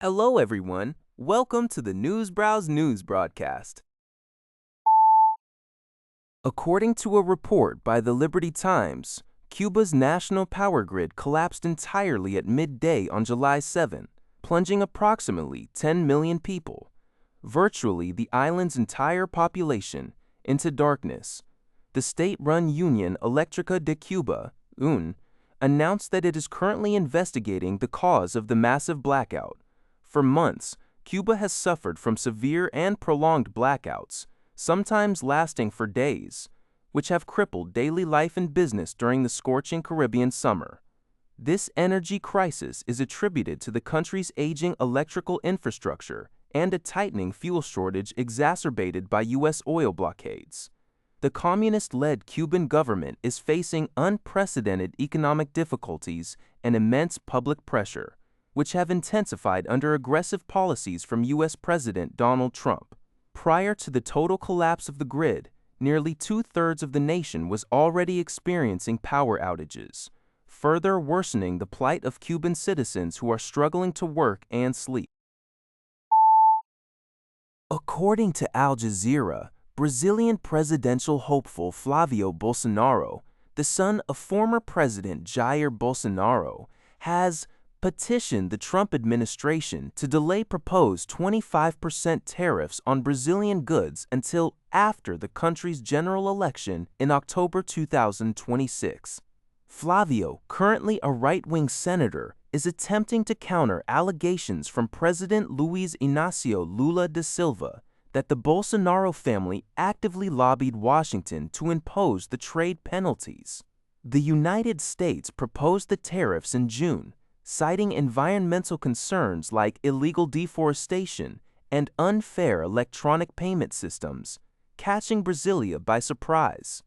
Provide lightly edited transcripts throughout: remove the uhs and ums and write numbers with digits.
Hello, everyone. Welcome to the NewsBrowse News broadcast. According to a report by the Liberty Times, Cuba's national power grid collapsed entirely at midday on July 7, plunging approximately 10 million people, virtually the island's entire population, into darkness. The state-run union Electrica de Cuba, UN, announced that it is currently investigating the cause of the massive blackout. For months, Cuba has suffered from severe and prolonged blackouts, sometimes lasting for days, which have crippled daily life and business during the scorching Caribbean summer. This energy crisis is attributed to the country's aging electrical infrastructure and a tightening fuel shortage exacerbated by U.S. oil blockades. The communist-led Cuban government is facing unprecedented economic difficulties and immense public pressure, which have intensified under aggressive policies from U.S. President Donald Trump. Prior to the total collapse of the grid, nearly two-thirds of the nation was already experiencing power outages, further worsening the plight of Cuban citizens who are struggling to work and sleep. According to Al Jazeera, Brazilian presidential hopeful Flavio Bolsonaro, the son of former President Jair Bolsonaro, has petitioned the Trump administration to delay proposed 25% tariffs on Brazilian goods until after the country's general election in October 2026. Flavio, currently a right-wing senator, is attempting to counter allegations from President Luiz Inácio Lula da Silva that the Bolsonaro family actively lobbied Washington to impose the trade penalties. The United States proposed the tariffs in June, citing environmental concerns like illegal deforestation and unfair electronic payment systems, catching Brasilia by surprise.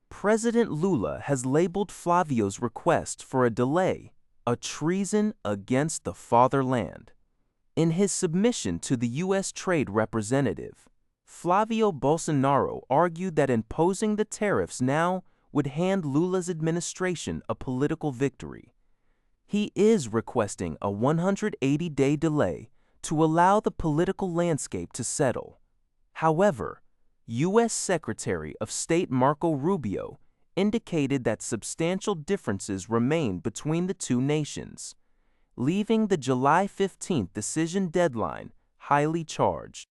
President Lula has labeled Flavio's request for a delay a treason against the fatherland. In his submission to the U.S. Trade Representative, Flavio Bolsonaro argued that imposing the tariffs now would hand Lula's administration a political victory. He is requesting a 180-day delay to allow the political landscape to settle. However, U.S. Secretary of State Marco Rubio indicated that substantial differences remain between the two nations, leaving the July 15th decision deadline highly charged.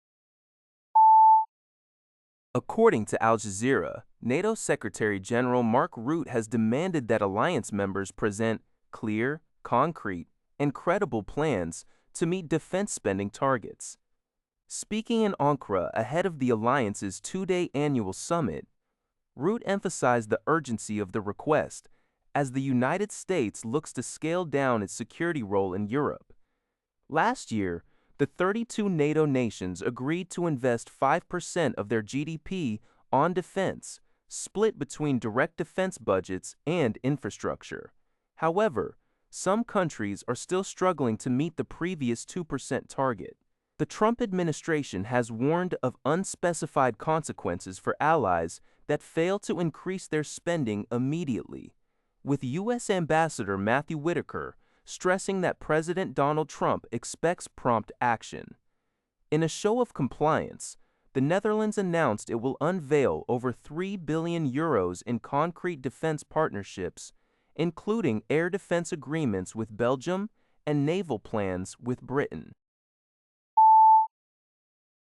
According to Al Jazeera, NATO Secretary General Mark Rutte has demanded that alliance members present clear, concrete, and credible plans to meet defense spending targets. Speaking in Ankara ahead of the alliance's two-day annual summit, Rutte emphasized the urgency of the request as the United States looks to scale down its security role in Europe. Last year, the 32 NATO nations agreed to invest 5% of their GDP on defense, split between direct defense budgets and infrastructure. However, some countries are still struggling to meet the previous 2% target. The Trump administration has warned of unspecified consequences for allies that fail to increase their spending immediately, with U.S. Ambassador Matthew Whitaker stressing that President Donald Trump expects prompt action. In a show of compliance, the Netherlands announced it will unveil over 3 billion euros in concrete defense partnerships, including air defense agreements with Belgium and naval plans with Britain.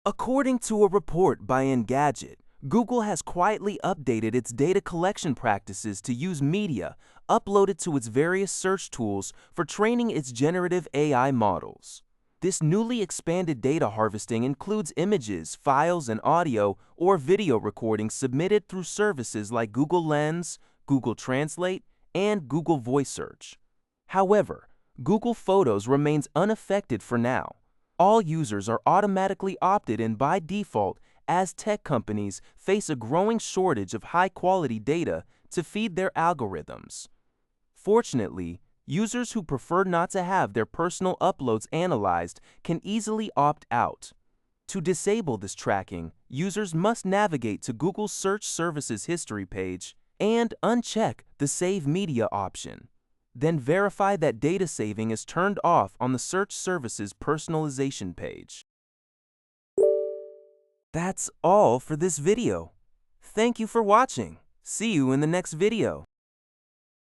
According to a report by Engadget, Google has quietly updated its data collection practices to use media uploaded to its various search tools for training its generative AI models. This newly expanded data harvesting includes images, files, and audio or video recordings submitted through services like Google Lens, Google Translate, and Google Voice Search. However, Google Photos remains unaffected for now. All users are automatically opted in by default as tech companies face a growing shortage of high-quality data to feed their algorithms. Fortunately, users who prefer not to have their personal uploads analyzed can easily opt out. To disable this tracking, users must navigate to Google's Search Services history page and uncheck the Save Media option. Then verify that data saving is turned off on the search service's personalization page. That's all for this video. Thank you for watching. See you in the next video.